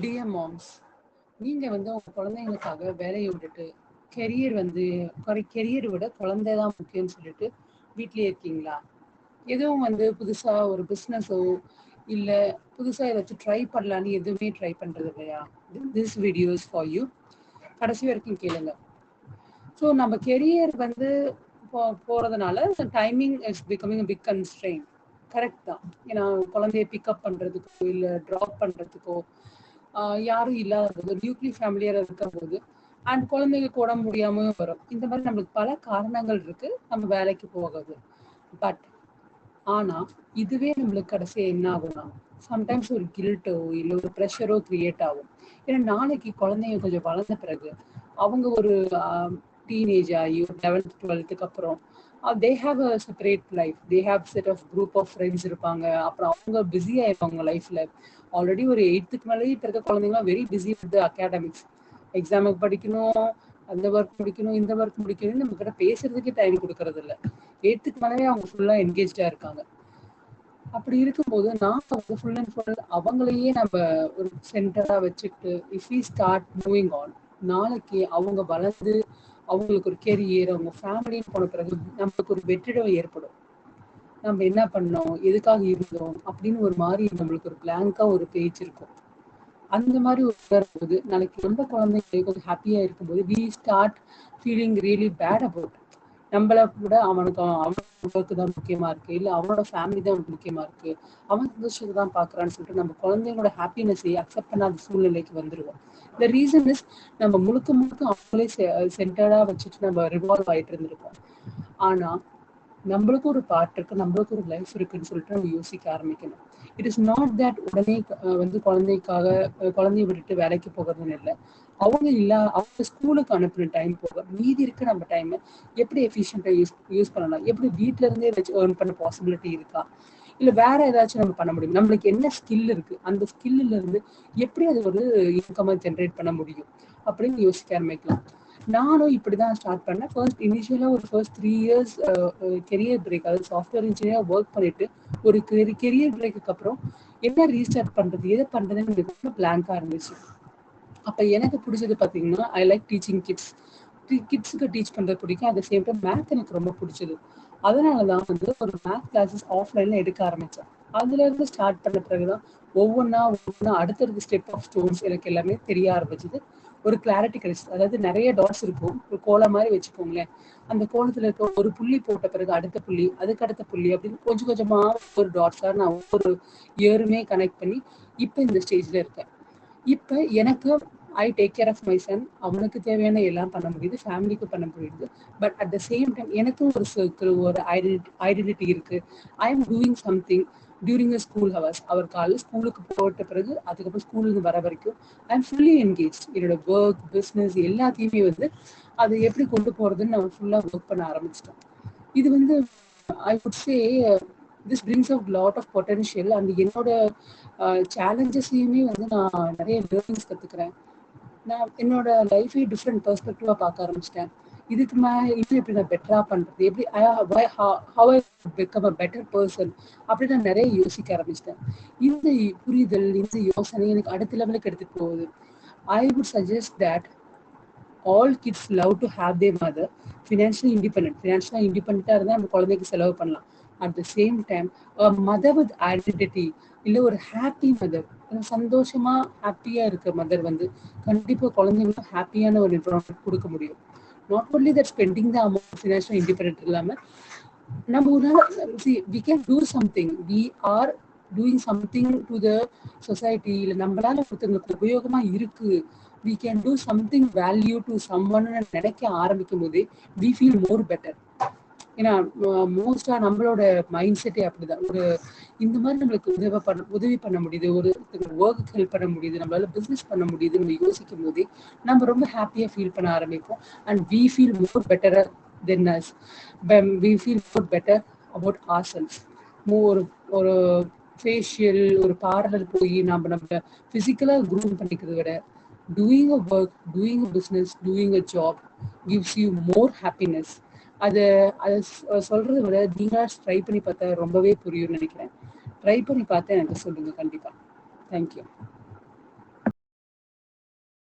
Dear moms, நீங்க உங்க குழந்தைங்களுக்காக வேலையை விட்டுட்டு கெரியர் விட குழந்தை தான் முக்கியம்னு சொல்லிட்டு வீட்லயே இருக்கீங்களா? எதுவும் புதுசா ஒரு பிசினஸோ இல்ல புதுசா ஏதாச்சும் ட்ரை பண்ணலான்னு எதுவுமே ட்ரை பண்றது இல்லையா? This videos for you. கடைசி வரைக்கும் கேளுங்க. ஸோ நம்ம கெரியர் போறதுனால timing is becoming big constraint. Correct தான். ஏன்னா குழந்தைய பிக்கப் பண்றதுக்கோ இல்ல ட்ராப் பண்றதுக்கோ யாரும் இல்லாத நியூக்ளியர் ஃபேமிலியா இருக்கும் போது அண்ட் குழந்தைங்களுக்கு உடம்பு முடியாம வரும். இந்த மாதிரி நம்மளுக்கு பல காரணங்கள் இருக்கு நம்ம வேலைக்கு போகாது. பட் ஆனா இதுவே நம்மளுக்கு கடைசியா என்ன ஆகும்னா சம்டைம்ஸ் ஒரு கில்ட்டோ இல்லை ஒரு ப்ரெஷரோ கிரியேட் ஆகும். ஏன்னா நாளைக்கு குழந்தைங்க கொஞ்சம் வளர்ந்த பிறகு அவங்க ஒரு டீனேஜ் ஆகி ஒரு 11th 12th அப்புறம் they have a separate life. They have set of group of friends இருப்பாங்க. அப்புறம் அவங்க பிஸி ஆயிருப்பாங்க லைஃப்ல. ஆல்ரெடி ஒரு 8th மேலே இப்போ இருக்க குழந்தைங்களாம் வெரி பிஸி வித் அகாடமிக்ஸ். எக்ஸாமுக்கு படிக்கணும், அந்த ஒர்க் முடிக்கணும், இந்த ஒர்க் முடிக்கணும்னு நம்ம கிட்ட பேசுறதுக்கே டைம் கொடுக்கறது இல்லை. 8th மேலே அவங்க ஃபுல்லா என்கேஜ்டா இருக்காங்க. அப்படி இருக்கும்போது நான் ஃபுல் அண்ட் ஃபுல் அவங்களையே நம்ம ஒரு சென்டரா வச்சுட்டு if we start moving on, நாளைக்கு அவங்க வளர்ந்து அவங்களுக்கு ஒரு கெரியர் அவங்க ஃபேமிலின்னு போன பிறகு நம்மளுக்கு ஒரு வெற்றிடம் ஏற்படும். நம்ம என்ன பண்ணோம், எதுக்காக இருந்தோம் அப்படின்னு ஒரு மாதிரி நம்மளுக்கு ஒரு பிளாங்கா ஒரு பேஜ் இருக்கும். அந்த மாதிரி வரும்போது நாளைக்கு நம்ம குழந்தைங்க கொஞ்சம் ஹாப்பியா இருக்கும்போது we start feeling really bad about. நம்மள கூட அவனுக்கு ஒர்க்கு தான் முக்கியமா இருக்கு, இல்லை அவனோட ஃபேமிலி தான் அவனுக்கு முக்கியமா இருக்கு, அவன் சந்தோஷத்தை தான் பாக்குறான்னு சொல்லிட்டு நம்ம குழந்தைங்களோட ஹாப்பினஸை அக்செப்ட் பண்ணாத சூழ்நிலைக்கு வந்துருவோம். த ரீசன் இஸ் நம்ம முழுக்க முழுக்க அவங்களே சென்டர்டா வச்சுட்டு நம்ம ரிவால்வ் ஆயிட்டு இருந்திருக்கோம். ஆனா நம்மளுக்கு ஒரு பார்ட் இருக்கு, நம்மளுக்கு ஒரு லைஃப் இருக்குன்னு சொல்லிட்டு நம்ம யோசிக்க ஆரம்பிக்கணும். இட் இஸ் நாட் தட் உடனே குழந்தைய விட்டுட்டு வேலைக்கு போகிறதுன்னு இல்லை. அவங்க ஸ்கூலுக்கு அனுப்புற டைம் போக மீதி இருக்கு நம்ம டைம் எப்படி எஃபிஷியண்டா யூஸ் பண்ணலாம், எப்படி வீட்டுல இருந்தே ஏதாச்சும் ஏர்ன் பண்ண பாசிபிலிட்டி இருக்கா, இல்ல வேற ஏதாச்சும் நம்ம பண்ண முடியும், நம்மளுக்கு என்ன ஸ்கில் இருக்கு, அந்த ஸ்கில்ல இருந்து எப்படி அது ஒரு இன்கமா ஜென்ரேட் பண்ண முடியும் அப்படின்னு யோசிக்க ஆரம்பிக்கலாம். நானும் இப்படிதான் ஸ்டார்ட் பண்ணேன். இனிஷியலா ஒரு ஃபர்ஸ்ட் 3 இயர்ஸ் கெரியர் பிரேக், அதாவது சாஃப்ட்வேர் இன்ஜினியர் ஒர்க் பண்ணிட்டு ஒரு கெரியர் பிரேக்கு அப்புறம் என்ன ரீஸ்டார்ட் பண்றது, எதை பண்றதுன்னு எனக்கு பிளாங்கா இருந்துச்சு. அப்ப எனக்கு பிடிச்சது பாத்தீங்கன்னா ஐ லைக் டீச்சிங் கிட்ஸுக்கு டீச் பண்றது பிடிக்கும். At the same time math எனக்கு ரொம்ப பிடிச்சது. அதனாலதான் ஒரு மேத் கிளாஸஸ் ஆஃப்லைன்ல எடுக்க ஆரம்பிச்சேன். அதுல இருந்து ஸ்டார்ட் பண்ண பிறகுதான் ஒவ்வொன்னா அடுத்தடுத்த ஸ்டெப் ஆஃப் ஸ்டோன்ஸ் எனக்கு எல்லாமே தெரிய ஆரம்பிச்சது. ஒரு கிளாரிட்டி கிடைச்சது. அதாவது நிறைய டாட்ஸ் இருக்கும், ஒரு கோலம் மாதிரி வச்சுக்கோங்களேன். அந்த கோலத்துல இருக்க ஒரு புள்ளி போட்ட பிறகு அடுத்த புள்ளி, அதுக்கு அடுத்த புள்ளி அப்படின்னு கொஞ்சம் கொஞ்சமா ஒரு டாட்ஸா நான் ஒவ்வொரு இயருமே கனெக்ட் பண்ணி இப்ப இந்த ஸ்டேஜ்ல இருக்கேன். இப்ப எனக்கு I take care of my son. அவனுக்கு தேவையான எல்லாம் பண்ண முடியுது, ஃபேமிலிக்கு பண்ண முடியுது. But at the same time எனக்கும் ஒரு சர்க்கிள், ஒரு ஐடென்டிட்டி இருக்கு. I am doing something during the school hours. அவர் காலையில் ஸ்கூலுக்கு போட்ட பிறகு அதுக்கப்புறம் ஸ்கூலுக்கு வர வரைக்கும் ஐ எம் ஃபுல்லி என்கேஜ். என்னோட ஒர்க் பிஸ்னஸ் எல்லாத்தையுமே அது எப்படி கொண்டு போறதுன்னு நான் ஃபுல்லா ஒர்க் பண்ண ஆரம்பிச்சிட்டேன். இது I would say this brings out lot of potential. And என்னோட சேலஞ்சஸையுமே நான் நிறைய லேர்னிங்ஸ் கற்றுக்கிறேன். நான் என்னோட லைஃபை டிஃப்ரெண்ட் பெர்ஸ்பெக்டிவாக பார்க்க ஆரம்பிச்சிட்டேன். இதுக்கு மேலே இன்னும் எப்படி நான் பெட்டராக பண்ணுறது, எப்படி how I become a better person அப்படின்னு நான் நிறைய யோசிக்க ஆரம்பிச்சிட்டேன். இந்த புரிதல், இந்த யோசனை எனக்கு அடுத்த லெவலுக்கு எடுத்துகிட்டு போகுது. I would suggest that all kids love to have their mother financially இண்டிபெண்டா இருந்தால் நம்ம குழந்தைக்கு செலவு பண்ணலாம். At the same time mother with identity, இல்லை ஒரு ஹாப்பி மதர், சந்தோஷமா ஹாப்பியா இருக்க மதர் கண்டிப்பா குழந்தைங்களுக்கு ஹாப்பியான ஒரு என்விரான்மெண்ட் கொடுக்க முடியும். Not only that spending the amount financial independent இல்லாம நம்ம ஒரு நாள் we can do something, we are doing something to the society. இல்லை நம்மளால ஒருத்தவங்களுக்கு உபயோகமா இருக்கு, we can do something value to someone நினைக்க ஆரம்பிக்கும் போதே we feel more better. ஏன்னா மோஸ்டா நம்மளோட மைண்ட் செட்டே அப்படிதான். இந்த மாதிரி நம்மளுக்கு உதவி பண்ண முடியுது, ஒரு ஒர்க்கு ஹெல்ப் பண்ண முடியுது, நம்மளால பிசினஸ் பண்ண முடியுது நம்ம யோசிக்கும் போதே நம்ம ரொம்ப ஹாப்பியா ஃபீல் பண்ண ஆரம்பிப்போம். And we feel more better than us. we feel more better about ourselves. ஒரு ஃபேஷியல், ஒரு பார்லர் போய் நம்ம பிசிக்கலா க்ரூம் பண்ணிக்கிறத விட doing a work, doing a business, doing a job gives you more happiness. அதை சொல்றதை விட நீங்களா ட்ரை பண்ணி பார்த்தா ரொம்பவே புரியும்னு நினைக்கிறேன். ட்ரை பண்ணி பார்த்தா எனக்கு சொல்லுங்க கண்டிப்பா. தேங்க்யூ.